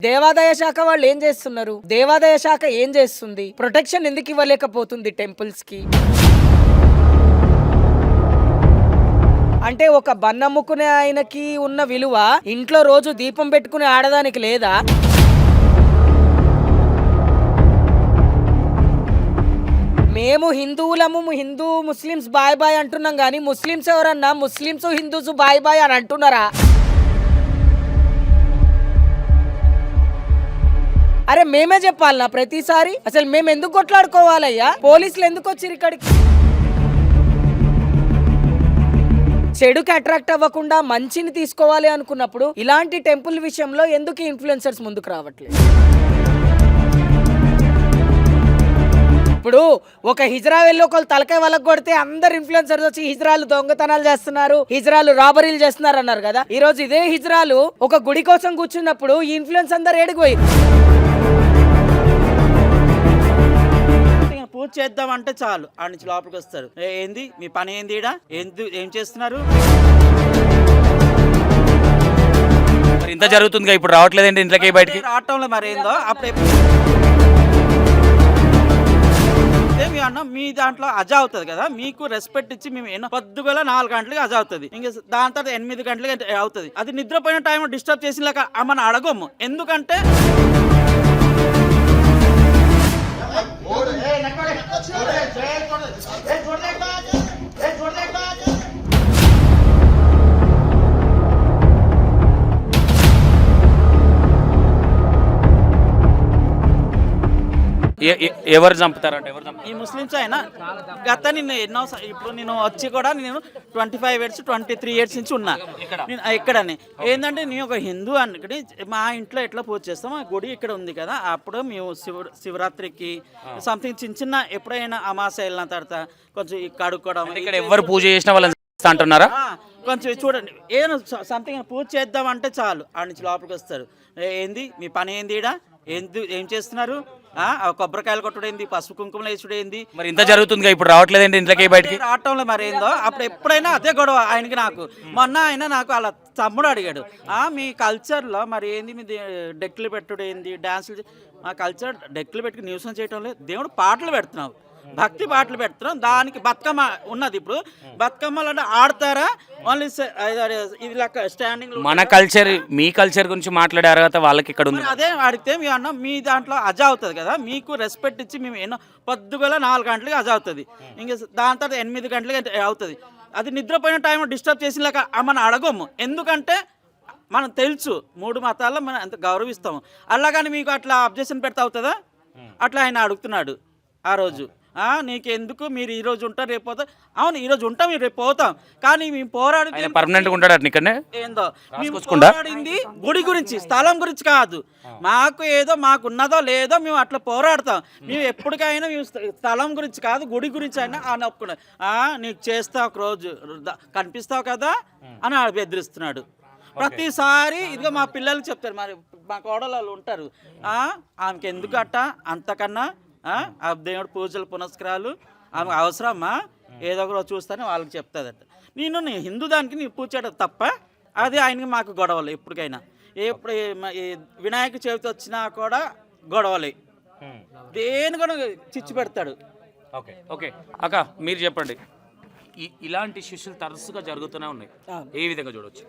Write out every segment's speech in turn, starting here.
దేవాదాయ శాఖ వాళ్ళు ఏం చేస్తున్నారు? దేవాదాయ శాఖ ఏం చేస్తుంది? ప్రొటెక్షన్ ఎందుకు ఇవ్వలేకపోతుంది టెంపుల్స్ కి? అంటే ఒక బన్నమ్ముకునే ఆయనకి ఉన్న విలువ ఇంట్లో రోజు దీపం పెట్టుకునే ఆడదానికి లేదా? మేము హిందువులము, హిందూ ముస్లిమ్స్ బాయ్ బాయ్ అంటున్నాం కానీ ముస్లిమ్స్ ఎవరన్నా ముస్లిమ్స్ హిందూస్ బాయ్ బాయ్ అని అంటున్నారా? అరే మేమే చెప్పాలనా ప్రతిసారి? అసలు మేము ఎందుకు కొట్లాడుకోవాలయ్యా? పోలీసులు ఎందుకు వచ్చారు ఇక్కడికి? చెడుకి అట్రాక్ట్ అవ్వకుండా మంచిని తీసుకోవాలి అనుకున్నప్పుడు ఇలాంటి టెంపుల్ విషయంలో ఎందుకు ఇన్ఫ్లుయెన్సర్స్ ముందుకు రావట్లేదు? ఇప్పుడు ఒక హిజ్రా వెళ్ళి ఒకళ్ళు తలకాయ వాళ్ళకి కొడితే అందరు ఇన్ఫ్లుయెన్సర్స్ వచ్చి హిజ్రాలు దొంగతనాలు చేస్తున్నారు, హిజ్రాలు రాబరీలు చేస్తున్నారు అన్నారు కదా. ఈ రోజు ఇదే హిజ్రాలు ఒక గుడి కోసం కూర్చున్నప్పుడు ఈ ఇన్ఫ్లుయెన్స్ అందరు ఏడిపోయి పూజ చేద్దామంటే చాలు ఆడ నుంచి లోపలికి వస్తారు. ఏంది మీ పని ఏంది, ఈడ ఏం చేస్తున్నారు? మరి ఇంత జరుగుతుంది ఇప్పుడు రావట్లేదండి ఇంట్లోకి బయటికి రావటంలో మరి ఏందో అప్పుడు మీ అన్న మీ దాంట్లో అజా అవుతుంది కదా, మీకు రెస్పెక్ట్ ఇచ్చి మేము ఎన్నో పొద్దుగల 4 గంటలకి అజా అవుతుంది, ఇంకా దాని తర్వాత 8 గంటలకి అవుతుంది. అది నిద్రపోయిన టైం డిస్టర్బ్ చేసినాక మనం అడగము. ఎందుకంటే ఎవరు చంపుతారంటే ఈ ముస్లిమ్స్ అయినా గత నేను ఎన్నో ఇప్పుడు నేను వచ్చి కూడా నేను 25 ఇయర్స్ 23 ఇయర్స్ నుంచి ఉన్నా నేను ఇక్కడని. ఏంటంటే నేను ఒక హిందూ అనుకుని మా ఇంట్లో ఎట్లా పూజ చేస్తాం, ఆ గుడి ఇక్కడ ఉంది కదా, అప్పుడు మేము శివరాత్రికి సంథింగ్ చిన్న చిన్న ఎప్పుడైనా అమాస వెళ్ళిన తర్వాత కొంచెం కడుక్కోవడం. ఇక్కడ ఎవరు పూజ చేసిన వాళ్ళని అంటున్నారా? కొంచెం చూడండి, ఏదో సంథింగ్ పూజ చేద్దామంటే చాలు ఆడ నుంచి లోపలికి వస్తారు. ఏంది మీ పని ఏంది, ఈడ ఏం చేస్తున్నారు? కొబ్బరికాయలు కొట్టుడైంది, పసుపు కుంకుమలు వేసుడైంది. మరి ఇంత జరుగుతుంది ఇప్పుడు రావట్లేదండి ఇంట్లోకి బయటికి రావటంలో మరి ఏందో అప్పుడు ఎప్పుడైనా అదే గొడవ ఆయనకి నాకు. మొన్న ఆయన నాకు అలా తమ్ముడు అడిగాడు, మీ కల్చర్లో మరి ఏంది మీ డెక్కులు పెట్టుడైంది, డాన్సులు. మా కల్చర్ డెక్కులు పెట్టుకుని న్యూసం చేయటం లేదు, దేవుడు పాటలు పెడుతున్నావు, భక్తి పాటలు పెడుతున్నాం. దానికి బతుకమ్మ ఉన్నది. ఇప్పుడు బతుకమ్మలు అంటే ఆడతారా ఓన్లీ ఇది లెక్క స్టాండింగ్? మన కల్చర్ మీ కల్చర్ గురించి మాట్లాడే అర్హత వాళ్ళకి ఇక్కడ ఉంది. అదే అడిగితే మీ అన్న మీ దాంట్లో అజా అవుతుంది కదా, మీకు రెస్పెక్ట్ ఇచ్చి మేము ఎన్నో పొద్దుగల 4 గంటలకి అజా అవుతుంది, ఇంకా దాని తర్వాత 8 గంటలకి అవుతుంది. అది నిద్రపోయిన టైం డిస్టర్బ్ చేసినాక మనం అడగము. ఎందుకంటే మనం తెలుసు 3 మతాల్లో మనం ఎంత గౌరవిస్తాము. అలాగని మీకు అట్లా అబ్జెక్షన్ పెడతా అవుతుందా? అట్లా ఆయన అడుగుతున్నాడు ఆ రోజు. నీకెందుకు, మీరు ఈ రోజు ఉంటారు రేపు పోతాం. అవును, ఈ రోజు ఉంటాం, రేపు పోతాం, కానీ మేము పోరాడి పర్మనెంట్ ఉంటాడు ఏందో మేము పోరాడింది గుడి గురించి, స్థలం గురించి కాదు. మాకు ఏదో మాకున్నదో లేదో మేము అట్లా పోరాడతాం. మేము ఎప్పటికైనా మేము స్థలం గురించి కాదు, గుడి గురించి అయినా అని ఒప్పుకున్నా. నీకు చేస్తావు ఒక రోజు కనిపిస్తావు కదా అని బెదిరిస్తున్నాడు ప్రతిసారి. ఇదిగో మా పిల్లలు చెప్తారు, మరి మా కోడలు ఉంటారు, ఆమెకి ఎందుకు అట్ట అంతకన్నా ఆ దేవుడు పూజలు పునస్కారాలు ఆమె అవసరమా, ఏదో ఒకటి చూస్తానే వాళ్ళకి చెప్తాదట. నేను హిందూ దానికి నీ పూజ చేయడం తప్ప, అది ఆయనకి మాకు గొడవలు. ఎప్పటికైనా ఎప్పుడు వినాయక చవితి వచ్చినా కూడా గొడవలే, దేని కూడా చిచ్చు పెడతాడు. ఓకే ఓకే అక్క, మీరు చెప్పండి, ఇలాంటి శిష్యులు తరచుగా జరుగుతూనే ఉన్నాయి, ఏ విధంగా చూడవచ్చు?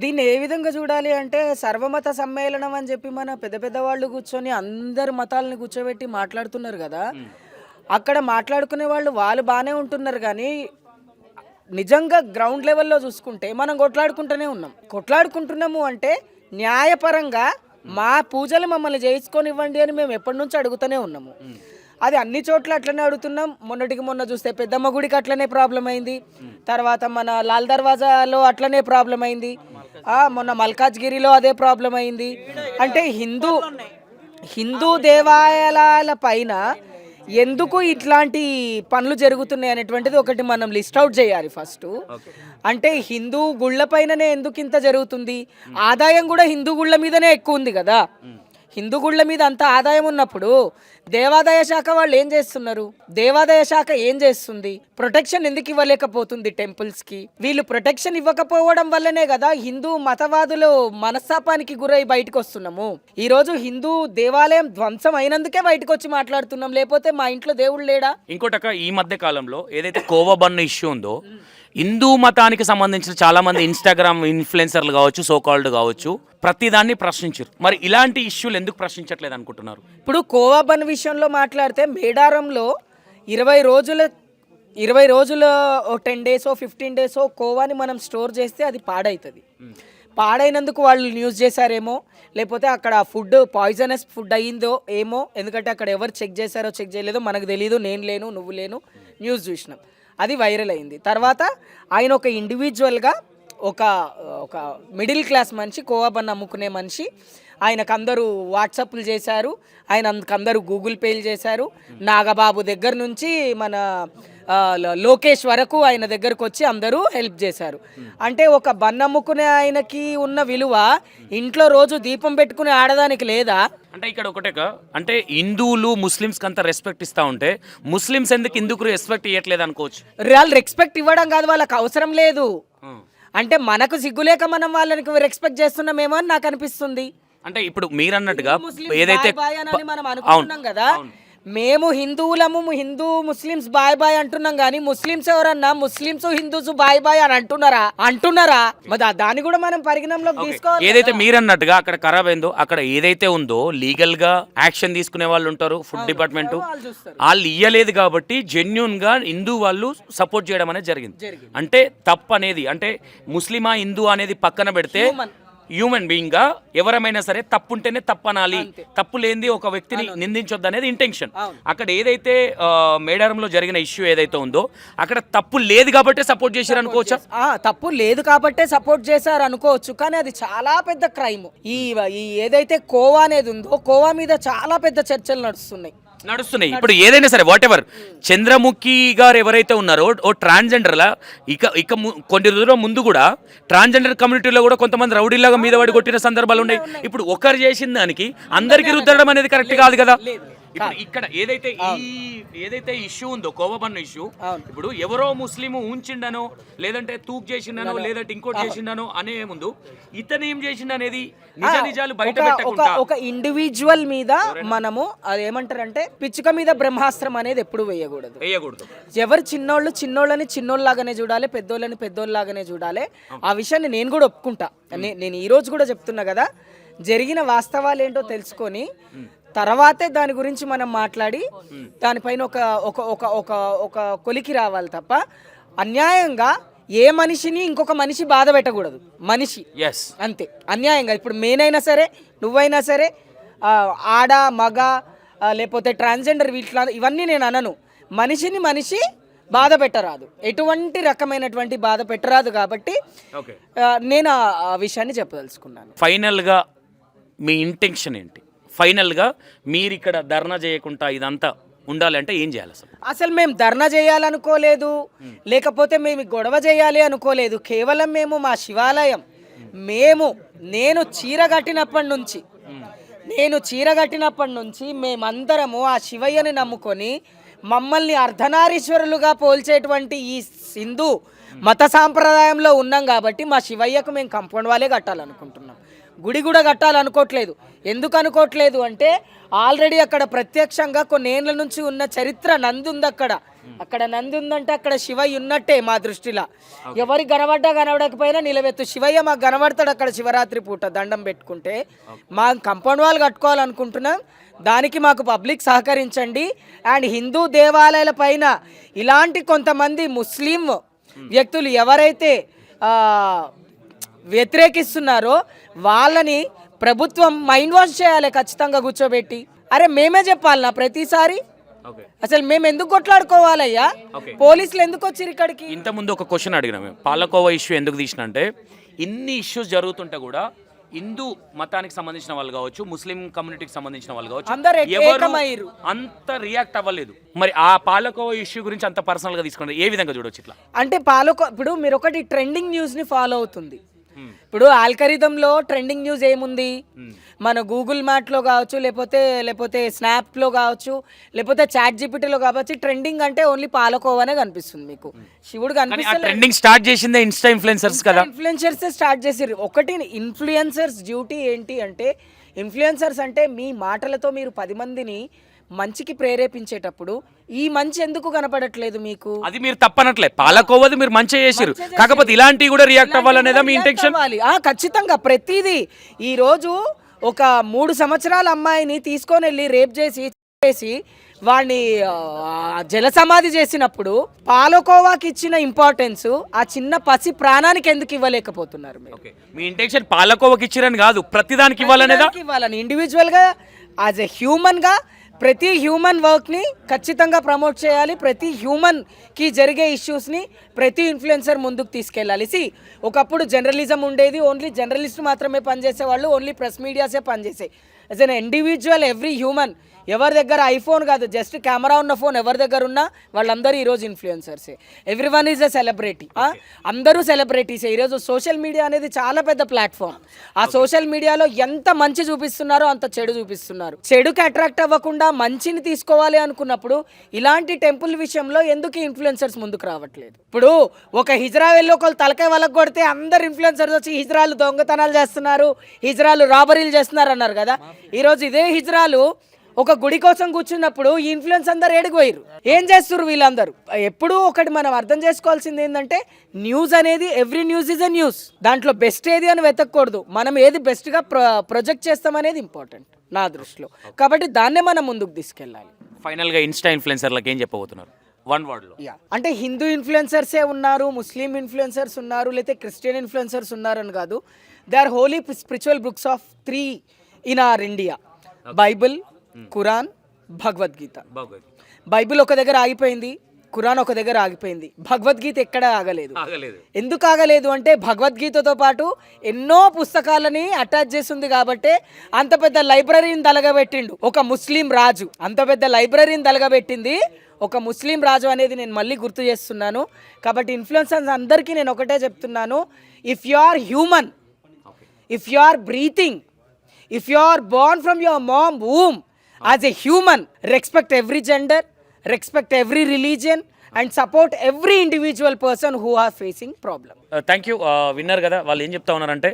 దీన్ని ఏ విధంగా చూడాలి అంటే, సర్వమత సమ్మేళనం అని చెప్పి మన పెద్ద పెద్ద వాళ్ళు కూర్చొని అందరు మతాలని కూర్చోబెట్టి మాట్లాడుతున్నారు కదా. అక్కడ మాట్లాడుకునే వాళ్ళు బాగానే ఉంటున్నారు, కానీ నిజంగా గ్రౌండ్ లెవెల్లో చూసుకుంటే మనం కొట్లాడుకుంటున్నాము అంటే న్యాయపరంగా మా పూజలు మమ్మల్ని చేయించుకొనివ్వండి అని మేము ఎప్పటి నుంచి అడుగుతూనే ఉన్నాము. అది అన్ని చోట్ల అట్లనే అడుగుతున్నాం. మొన్న చూస్తే పెద్దమ్మ గుడికి అట్లనే ప్రాబ్లం అయింది, తర్వాత మన లాల్ దర్వాజాలో అట్లనే ప్రాబ్లం అయింది, మొన్న మల్కాజ్గిరిలో అదే ప్రాబ్లం అయింది. అంటే హిందూ దేవాలయాల పైన ఎందుకు ఇట్లాంటి పనులు జరుగుతున్నాయి అనేటువంటిది ఒకటి మనం లిస్ట్ అవుట్ చేయాలి ఫస్ట్. అంటే హిందూ గుళ్ళ పైననే ఎందుకు ఇంత జరుగుతుంది? ఆదాయం కూడా హిందూ గుళ్ళ మీదనే ఎక్కువ ఉంది కదా. హిందూ గుళ్ళ మీద అంత ఆదాయం ఉన్నప్పుడు దేవాదాయ శాఖ వాళ్ళు ఏం చేస్తున్నారు? దేవాదాయ శాఖ ఏం చేస్తుంది? ప్రొటెక్షన్ ఎందుకు ఇవ్వలేకపోతుంది టెంపుల్స్కి? వీళ్ళు ప్రొటెక్షన్ ఇవ్వకపోవడం వల్లనే కదా హిందూ మతవాదులు మనస్తాపానికి గురై బయటకు వస్తున్నాము. ఈరోజు హిందూ దేవాలయం ధ్వంసం అయినందుకే బయటకు వచ్చి మాట్లాడుతున్నాం, లేకపోతే మా ఇంట్లో దేవుడు లేడా? ఇంకోటక ఈ మధ్య కాలంలో ఏదైతే కోవా బన్ను ఇష్యూ ఉందో, హిందూ మతానికి సంబంధించిన చాలా మంది ఇన్స్టాగ్రామ్ ఇన్ఫ్లుయెన్సర్లు కావచ్చు, సోకాల్డ్ కావచ్చు, ప్రతిదాన్ని ప్రశ్నించారు. మరి ఇలాంటి ఇష్యూలు ఎందుకు ప్రశ్నించట్లేదు అనుకుంటున్నారు? ఇప్పుడు కోవా బన్ విషయంలో మాట్లాడితే మేడారంలో 20 రోజుల 10 డేసో 15 డేసో కోవాని మనం స్టోర్ చేస్తే అది పాడవుతుంది. పాడైనందుకు వాళ్ళు న్యూస్ చేశారేమో, లేకపోతే అక్కడ ఫుడ్ పాయిజనస్ ఫుడ్ అయ్యిందో ఏమో, ఎందుకంటే అక్కడ ఎవరు చెక్ చేశారో చెక్ చేయలేదో మనకు తెలియదు. నేను లేను, నువ్వు లేను, న్యూస్ చూసినాం, అది వైరల్ అయింది. తర్వాత ఆయన ఒక ఇండివిజువల్గా ఒక మిడిల్ క్లాస్ మనిషి, కోవా బన్ అమ్ముకునే మనిషి, ఆయనకు అందరూ వాట్సాప్లు చేశారు, అందరూ గూగుల్ పేలు చేశారు. నాగబాబు దగ్గర నుంచి మన లోకేష్ వరకు ఆయన దగ్గరకు వచ్చి అందరూ హెల్ప్ చేశారు. అంటే ఒక బన్ అమ్ముకునే ఆయనకి ఉన్న విలువ ఇంట్లో రోజు దీపం పెట్టుకునే ఆడదానికి లేదా? అంటే ఇక్కడ ఒకటే అంటే హిందువులు ముస్లిమ్స్కి అంత రెస్పెక్ట్ ఇస్తూ ఉంటే ముస్లిమ్స్ ఎందుకు రెస్పెక్ట్ ఇవ్వట్లేదు అనుకోవచ్చు. వాళ్ళు రెస్పెక్ట్ ఇవ్వడం కాదు, వాళ్ళకి అవసరం లేదు. అంటే మనకు సిగ్గులేక మనం వాళ్ళకి రెస్పెక్ట్ చేస్తున్నామేమో అని నాకు అనిపిస్తుంది. అంటే ఇప్పుడు మీరు అన్నట్టుగా ఏదైతే మనం అనుకుంటున్నాం కదా, మేము హిందువులము, హిందూ ముస్లిమ్స్ బాయ్ బాయ్ అంటున్నాం, కానీ ముస్లిమ్స్ ఎవరన్నా ముస్లిమ్స్ హిందూస్ బాయ్ బాయ్ అని అంటున్నారా? మరి దాన్ని కూడా మనం పరిగణనలోకి తీసుకోవాలి. ఏదైతే మీరు అన్నట్టుగా అక్కడ ఖరాబ్ అయిందో, అక్కడ ఏదైతే ఉందో లీగల్ గా యాక్షన్ తీసుకునే వాళ్ళు ఉంటారు, ఫుడ్ డిపార్ట్మెంట్ వాళ్ళు ఇయ్యలేదు కాబట్టి జెన్యున్ గా హిందూ వాళ్ళు సపోర్ట్ చేయడం అనేది జరిగింది. అంటే తప్పు అనేది, అంటే ముస్లిమా హిందూ అనేది పక్కన పెడితే హ్యూమన్ బీయింగ్ గా ఎవరమైనా సరే తప్పు ఉంటేనే తప్పనాలి, తప్పు లేనిది ఒక వ్యక్తిని నిందించొద్దు అనేది ఇంటెన్షన్. అక్కడ ఏదైతే మేడారంలో జరిగిన ఇష్యూ ఏదైతే ఉందో అక్కడ తప్పు లేదు కాబట్టి సపోర్ట్ చేశారు అనుకోవచ్చా? తప్పు లేదు కాబట్టే సపోర్ట్ చేశారు అనుకోవచ్చు, కానీ అది చాలా పెద్ద క్రైమ్. ఈ ఏదైతే కోవా అనేది ఉందో, కోవా మీద చాలా పెద్ద చర్చలు నడుస్తున్నాయి. ఇప్పుడు ఏదైనా సరే వాట్ ఎవర్, చంద్రముఖి గారు ఎవరైతే ఉన్నారో ఓ ట్రాన్స్జెండర్లా ఇక కొన్ని రోజుల ముందు కూడా ట్రాన్స్జెండర్ కమ్యూనిటీలో కూడా కొంతమంది రౌడీలాగా మీద పడి కొట్టిన సందర్భాలు ఉన్నాయి. ఇప్పుడు ఒకరు చేసిన దానికి అందరికీ రుద్దడం అనేది కరెక్ట్ కాదు కదా. ఇప్పుడు ఇక్కడ ఏదైతే ఇష్యూ ఉందో కోవా బన్ను ఇష్యూ, ఇప్పుడు ఎవరో ముస్లిం ఉంచిండనో లేదంటే తూక్ చేసిండనో లేదంటే ఇంకోటి చేసిండనో అనే ముందు ఇతను ఏం చేసిండు అనేది నిజాలు బయట పెట్టకుండా ఒక ఇండివిజువల్ మీద మనము అది ఏమంటారంటే పిచ్చుక మీద బ్రహ్మాస్త్రం అనేది ఎప్పుడు వేయకూడదు. ఎవరు చిన్నోళ్ళని చిన్నోళ్ళలాగానే చూడాలి, పెద్దోళ్ళని పెద్దోళ్ళలాగానే చూడాలి. ఆ విషయాన్ని నేను కూడా ఒప్పుకుంటా. నేను ఈ రోజు కూడా చెప్తున్నా కదా, జరిగిన వాస్తవాలు ఏంటో తెలుసుకొని తర్వాతే దాని గురించి మనం మాట్లాడి దానిపైన ఒక కొలికి రావాలి తప్ప అన్యాయంగా ఏ మనిషిని ఇంకొక మనిషి బాధ పెట్టకూడదు. మనిషి అంతే అన్యాయంగా. ఇప్పుడు నేనైనా సరే, నువ్వైనా సరే, ఆడ మగ లేకపోతే ట్రాన్స్జెండర్ ఇవన్నీ నేను అనను. మనిషిని మనిషి బాధ పెట్టరాదు, ఎటువంటి రకమైనటువంటి బాధ పెట్టరాదు. కాబట్టి నేను ఆ విషయాన్ని చెప్పదలుచుకున్నాను. ఫైనల్గా మీ ఇంటెన్షన్ ఏంటి? ఫైనల్గా మీరు ఇక్కడ ధర్నా చేయకుండా ఇదంతా ఉండాలంటే ఏం చేయాలి? అసలు మేము ధర్నా చేయాలనుకోలేదు, లేకపోతే మేము గొడవ చేయాలి అనుకోలేదు. కేవలం మేము మా శివాలయం, నేను చీర కట్టినప్పటి నుంచి మేమందరము ఆ శివయ్యని నమ్ముకొని మమ్మల్ని అర్ధనారీశ్వరులుగా పోల్చేటువంటి ఈ హిందూ మత సాంప్రదాయంలో ఉన్నాం కాబట్టి మా శివయ్యకు మేము కాంపౌండ్ వాలే కట్టాలనుకుంటున్నాం. గుడి కూడా కట్టాలనుకోవట్లేదు. ఎందుకు అనుకోవట్లేదు అంటే ఆల్రెడీ అక్కడ ప్రత్యక్షంగా కొన్ని ఏళ్ళ నుంచి ఉన్న చరిత్ర నంది ఉంది. అక్కడ నంది ఉందంటే అక్కడ శివయ్య ఉన్నట్టే మా దృష్టిలో. ఎవరికి కనబడకపోయినా నిలబెత్తు శివయ్య మాకు కనబడతాడు అక్కడ శివరాత్రి పూట దండం పెట్టుకుంటే. మా కాంపౌండ్ వాల్ కట్టుకోవాలనుకుంటున్నాం, దానికి మాకు పబ్లిక్ సహకరించండి. అండ్ హిందూ దేవాలయాల పైన ఇలాంటి కొంతమంది ముస్లిం వ్యక్తులు ఎవరైతే వ్యతిరేకిస్తున్నారో వాళ్ళని ప్రభుత్వం మైండ్ వాష్ చేయాలి ఖచ్చితంగా కూర్చోబెట్టి. అరే మేమే చెప్పాలనా ప్రతిసారి? అసలు మేము ఎందుకు కొట్లాడుకోవాలయ్యా? పోలీసులు ఎందుకు వచ్చారు ఇక్కడికి? ఇంతకుముందు ఒక క్వశ్చన్ అడిగినా, మేము పాలకోవా ఇష్యూ ఎందుకు తీసిన అంటే ఇన్ని ఇష్యూస్ జరుగుతుంటే కూడా హిందూ మతానికి సంబంధించిన వాళ్ళు కావచ్చు, ముస్లిం కమ్యూనిటీకి సంబంధించిన వాళ్ళు కావచ్చు, ఎవరు అంత రియాక్ట్ అవ్వలేదు. మరి ఆ పాలకోవా ఇష్యూ గురించి అంత పర్సనల్ గా తీసుకుంటే ఏ విధంగా చూడొచ్చు? ఇట్లా అంటే ఇప్పుడు మీరు ఒకటి ట్రెండింగ్ న్యూస్ ని ఫాలో అవుతుంది. ఇప్పుడు ఆల్కరిథంలో ట్రెండింగ్ న్యూస్ ఏముంది, మన గూగుల్ మ్యాట్లో కావచ్చు, లేకపోతే స్నాప్లో కావచ్చు, లేకపోతే చాట్ జీపీటీలో కావచ్చు, ట్రెండింగ్ అంటే ఓన్లీ పాలకోవానే కనిపిస్తుంది మీకు. శివుడు కనిపిస్తుంది. ట్రెండింగ్ స్టార్ట్ చేసిందే ఇన్స్టా ఇన్ఫ్లుయెన్సర్స్ కదా. ఇన్ఫ్లుయెన్సర్స్ స్టార్ట్ చేసిర్రు. ఒకటి ఇన్ఫ్లుయెన్సర్స్ డ్యూటీ ఏంటి అంటే, ఇన్ఫ్లుయెన్సర్స్ అంటే మీ మాటలతో మీరు 10 మందిని మంచికి ప్రేరేపించేటప్పుడు ఈ మంచి ఎందుకు కనపడట్లేదు మీకు? అది మీరు తప్పనట్లే, పాలకోవది మీరు మంచిగా చేసిరు, కాకపోతే ఇలాంటివి కూడా రియాక్ట్ అవ్వాలనేదా మీ ఇంటెన్షన్? ఖచ్చితంగా ప్రతిదీ. ఈరోజు ఒక 3 సంవత్సరాల అమ్మాయిని తీసుకొని వెళ్ళి రేప్ చేసి వాడిని జలసమాధి చేసినప్పుడు పాలకోవాకి ఇచ్చిన ఇంపార్టెన్స్ ఆ చిన్న పసి ప్రాణానికి ఎందుకు ఇవ్వలేకపోతున్నారు మీరు? మీ ఇంటెన్షన్ పాలకోవకి ఇచ్చిరని కాదు, ప్రతిదానికి ఇవ్వాలనేదా? ఇవ్వాలని ఇండివిజువల్గా యాజ్ ఎ హ్యూమన్గా ప్రతి హ్యూమన్ వర్క్ని ఖచ్చితంగా ప్రమోట్ చేయాలి. ప్రతి హ్యూమన్కి జరిగే ఇష్యూస్ని ప్రతి ఇన్ఫ్లుయెన్సర్ ముందుకు తీసుకెళ్ళాలి. ఒకప్పుడు జర్నలిజం ఉండేది, ఓన్లీ జర్నలిస్ట్ మాత్రమే పనిచేసేవాళ్ళు, ఓన్లీ ప్రెస్ మీడియాసే పనిచేసాయి. As an individual every human, ఎవరి దగ్గర ఐఫోన్ కాదు, జస్ట్ కెమెరా ఉన్న ఫోన్ ఎవరి దగ్గర ఉన్నా వాళ్ళందరూ ఈరోజు ఇన్ఫ్లుయెన్సర్సే. Everyone is a celebrity. అందరూ సెలబ్రిటీసే. ఈరోజు సోషల్ మీడియా అనేది చాలా పెద్ద ప్లాట్ఫామ్. ఆ సోషల్ మీడియాలో ఎంత మంచి చూపిస్తున్నారో అంత చెడు చూపిస్తున్నారు. చెడుకి అట్రాక్ట్ అవ్వకుండా మంచిని తీసుకోవాలి అనుకున్నప్పుడు ఇలాంటి టెంపుల్ విషయంలో ఎందుకు ఇన్ఫ్లుయెన్సర్స్ ముందుకు రావట్లేదు? ఇప్పుడు ఒక హిజ్రా వెళ్ళి ఒకళ్ళు తలకాయ వలకు కొడితే అందరు ఇన్ఫ్లుయెన్సర్స్ వచ్చి హిజ్రాలు దొంగతనాలు చేస్తున్నారు, హిజ్రాలు రాబరీలు చేస్తున్నారు అన్నారు కదా. ఈరోజు ఇదే హిజ్రాలు ఒక గుడి కోసం కూర్చున్నప్పుడు ఈ ఇన్ఫ్లుయెన్స్ అందరు ఏడిపోయారు. ఏం చేస్తారు వీళ్ళందరూ? ఎప్పుడూ ఒకటి మనం అర్థం చేసుకోవాల్సింది ఏంటంటే, న్యూస్ అనేది every news is a news. దాంట్లో బెస్ట్ ఏది అని వెతకూడదు, మనం ఏది బెస్ట్గా ప్రొజెక్ట్ చేస్తామనేది ఇంపార్టెంట్ నా దృష్టిలో. కాబట్టి దాన్నే మనం ముందుకు తీసుకెళ్ళాలి. ఫైనల్గా ఇన్స్టా ఇన్ఫ్లుయెన్సర్లకు ఏం చెప్పబోతున్నారు వన్ వర్డ్లో? అంటే హిందూ ఇన్ఫ్లుయెన్సర్సే ఉన్నారు, ముస్లిం ఇన్ఫ్లుయెన్సర్స్ ఉన్నారు, లేకపోతే క్రిస్టియన్ ఇన్ఫ్లుయెన్సర్స్ ఉన్నారని కాదు. They are Holi spiritual books of 3 in are India: Bible, Quran, Bhagavad Gita. Bible ఒక దగ్గర ఆగిపోయింది, ఖురాన్ ఒక దగ్గర ఆగిపోయింది, భగవద్గీత ఎక్కడ ఆగలేదు. ఎందుకు ఆగలేదు అంటే భగవద్గీతతో పాటు ఎన్నో పుస్తకాలని అటాచ్ చేసింది కాబట్టి అంత పెద్ద లైబ్రరీని తలగబెట్టిండు ఒక ముస్లిం రాజు. అంత పెద్ద లైబ్రరీని తలగబెట్టింది ఒక ముస్లిం రాజు అనేది నేను మళ్ళీ గుర్తు చేస్తున్నాను. కాబట్టి ఇన్ఫ్లుయెన్సర్స్ అందరికీ నేను ఒకటే చెప్తున్నాను, if you are human, if you are breathing, if you are born from your mom womb, as a human, respect every gender, respect every religion and support every individual person who are facing problem. Thank you. విన్నారు కదా వాళ్ళు ఏం చెప్తా ఉన్నారంటే,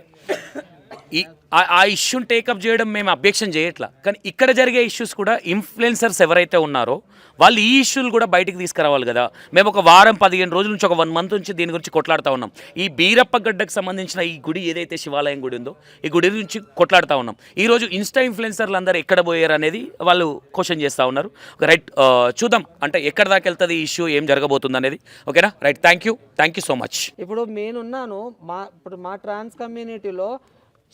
ఆ ఇష్యూని take up చేయడం మేము అబ్జెక్షన్ చేయట్లా, కానీ ఇక్కడ జరిగే ఇష్యూస్ కూడా ఇన్ఫ్లుయెన్సర్స్ ఎవరైతే ఉన్నారో వాళ్ళు ఈ ఇష్యూలు కూడా బయటికి తీసుకురావాలి కదా. మేము ఒక వారం 15 రోజుల నుంచి, ఒక 1 మంత్ నుంచి దీని గురించి కొట్లాడుతూ ఉన్నాం. ఈ బీరప్ప గడ్డకు సంబంధించిన ఈ గుడి ఏదైతే శివాలయం గుడి ఉందో ఈ గుడి గురించి కొట్లాడుతూ ఉన్నాం. ఈరోజు ఇన్స్టా ఇన్ఫ్లుయెన్సర్లు అందరూ ఎక్కడ పోయారు అనేది వాళ్ళు క్వశ్చన్ చేస్తూ ఉన్నారు. రైట్, చూద్దాం అంటే ఎక్కడ దాకా వెళ్తుంది ఈ ఇష్యూ, ఏం జరగబోతుంది అనేది. ఓకేనా? Right, thank you so much. ఇప్పుడు నేనున్నాను, మా ట్రాన్స్ కమ్యూనిటీలో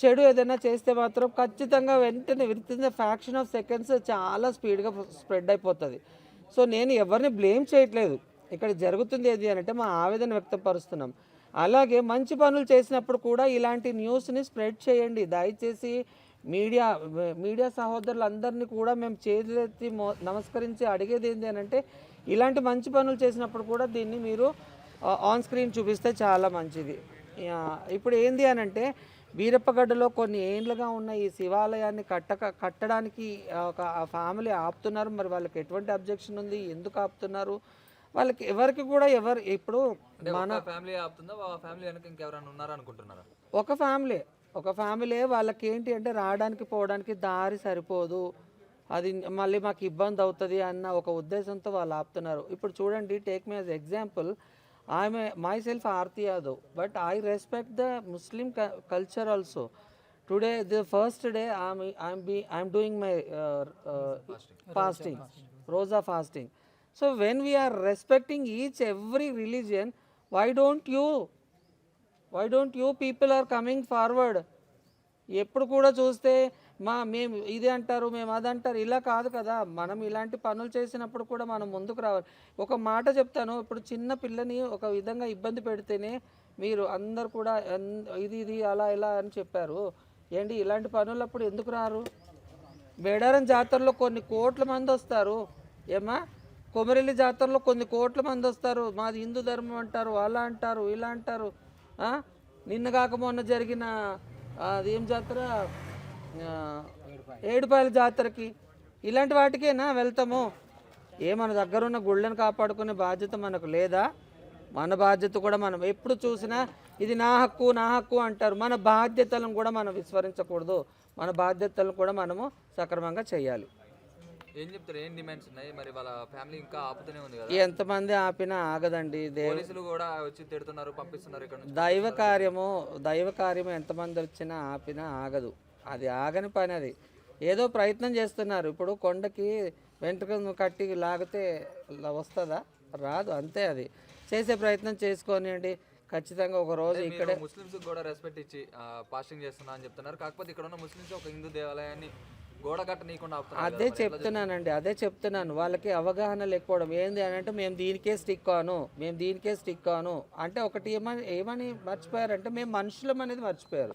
చెడు ఏదైనా చేస్తే మాత్రం ఖచ్చితంగా వెంటనే విత్ ఫ్యాక్షన్ ఆఫ్ సెకండ్స్ చాలా స్పీడ్గా స్ప్రెడ్ అయిపోతుంది. సో నేను ఎవరిని బ్లేమ్ చేయట్లేదు. ఇక్కడ జరుగుతుంది ఏది అంటే మా ఆవేదన వ్యక్తపరుస్తున్నాం. అలాగే మంచి పనులు చేసినప్పుడు కూడా ఇలాంటి న్యూస్ని స్ప్రెడ్ చేయండి దయచేసి. మీడియా సహోదరులందరినీ కూడా మేము చేతులెత్తి నమస్కరించి అడిగేది ఏంటి అని అంటే, ఇలాంటి మంచి పనులు చేసినప్పుడు కూడా దీన్ని మీరు ఆన్ స్క్రీన్ చూపిస్తే చాలా మంచిది. ఇప్పుడు ఏంది అని అంటే, బీరప్పగడ్డలో కొన్ని ఏళ్ళుగా ఉన్న ఈ శివాలయాన్ని కట్టడానికి ఒక ఫ్యామిలీ ఆపుతున్నారు. మరి వాళ్ళకి ఎటువంటి అబ్జెక్షన్ ఉంది, ఎందుకు ఆపుతున్నారు? వాళ్ళకి ఎవరికి కూడా ఇప్పుడు మన ఫ్యామిలీ ఆపుతుందా, ఫ్యామిలీ వెనక ఇంకెవరైనా ఉన్నారా అనుకుంటున్నారా? ఒక ఫ్యామిలీ వాళ్ళకి ఏంటి అంటే రావడానికి పోవడానికి దారి సరిపోదు, అది మళ్ళీ మాకు ఇబ్బంది అవుతుంది అన్న ఒక ఉద్దేశంతో వాళ్ళు ఆపుతున్నారు. ఇప్పుడు చూడండి, take me as example, I'm myself Aarti Yadav, but I respect the Muslim culture also. Today, the first day, I'm doing my fasting, Rosa fasting. So when we are respecting every religion, why don't you people are coming forward? ఎప్పుడు కూడా చూస్తే మేము ఇది అంటారు, మేము అది అంటారు, ఇలా కాదు కదా. మనం ఇలాంటి పనులు చేసినప్పుడు కూడా మనం ముందుకు రావాలి. ఒక మాట చెప్తాను, ఇప్పుడు చిన్న పిల్లని ఒక విధంగా ఇబ్బంది పెడితేనే మీరు అందరు కూడా ఇది అలా ఇలా అని చెప్పారు. ఏంటి ఇలాంటి పనులప్పుడు ఎందుకు రారు? మేడారం జాతరలో కొన్ని కోట్ల మంది వస్తారు, ఏమా కొమరెల్లి జాతరలో కొన్ని కోట్ల మంది వస్తారు. మాది హిందూ ధర్మం అంటారు, అలా అంటారు, ఇలా అంటారు. నిన్న కాక మొన్న జరిగిన అదేం జాతర, ఏడుపాయల జాతరకి, ఇలాంటి వాటికేనా వెళ్తాము? మన దగ్గర ఉన్న గుళ్ళని కాపాడుకునే బాధ్యత మనకు లేదా? మన బాధ్యత కూడా మనం ఎప్పుడు చూసినా ఇది నా హక్కు నా హక్కు అంటారు. మన బాధ్యతలను కూడా మనం విస్మరించకూడదు. మన బాధ్యతలను కూడా మనము సక్రమంగా చేయాలి. ఏం చెప్తారు, ఏం డిమాండ్స్ ఉన్నాయి? మరి వాళ్ళ ఫ్యామిలీ ఇంకా ఆపుతూనే ఉంది కదా, ఎంతమంది ఆపినా ఆగదండి. పోలీసులు కూడా వచ్చి తిడుతున్నారు, పంపిస్తున్నారు ఇక్కడ నుంచి. దైవ కార్యము ఎంతమంది వచ్చినా ఆపినా ఆగదు. అది ఆగని పని. అది ఏదో ప్రయత్నం చేస్తున్నారు. ఇప్పుడు కొండకి వెంట్రుకను కట్టి లాగితే వస్తుందా? రాదు. అంతే. అది చేసే ప్రయత్నం చేసుకోనియండి. ఖచ్చితంగా ఒక రోజు ఇక్కడే ముస్లిమ్స్ కూడా రెస్పెక్ట్ ఇచ్చి పాస్టింగ్ చేస్తున్నా అని చెప్తున్నారు. కాకపోతే ఇక్కడ ఉన్న ముస్లిమ్స్ ఒక హిందూ దేవాలయాన్ని గోడ కట్ట నీకుండా ఆపుతున్నారు. అదే చెప్తున్నాను. వాళ్ళకి అవగాహన లేకపోవడం. ఏంది అని అంటే మేము దీనికే స్టిక్ కాను అంటే ఒకటి ఏమని మర్చిపోయారంటే మేము మనుషులం అనేది మర్చిపోయారు.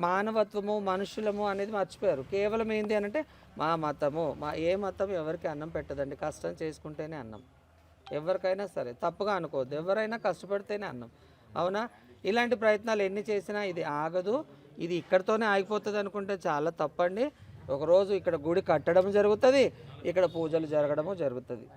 మానవత్వము మనుషులము అనేది మర్చిపోయారు. కేవలం ఏంది అని అంటే మా మతము ఏ మతం ఎవరికి అన్నం పెట్టదండి. కష్టం చేసుకుంటేనే అన్నం. ఎవరికైనా సరే తప్పుగా అనుకోవద్దు. ఎవరైనా కష్టపడితేనే అన్నం. అవునా? ఇలాంటి ప్రయత్నాలు ఎన్ని చేసినా ఇది ఆగదు. ఇది ఇక్కడితోనే ఆగిపోతుంది అనుకుంటే చాలా తప్పండి. ఒకరోజు ఇక్కడ గుడి కట్టడం జరుగుతుంది, ఇక్కడ పూజలు జరగడము జరుగుతుంది.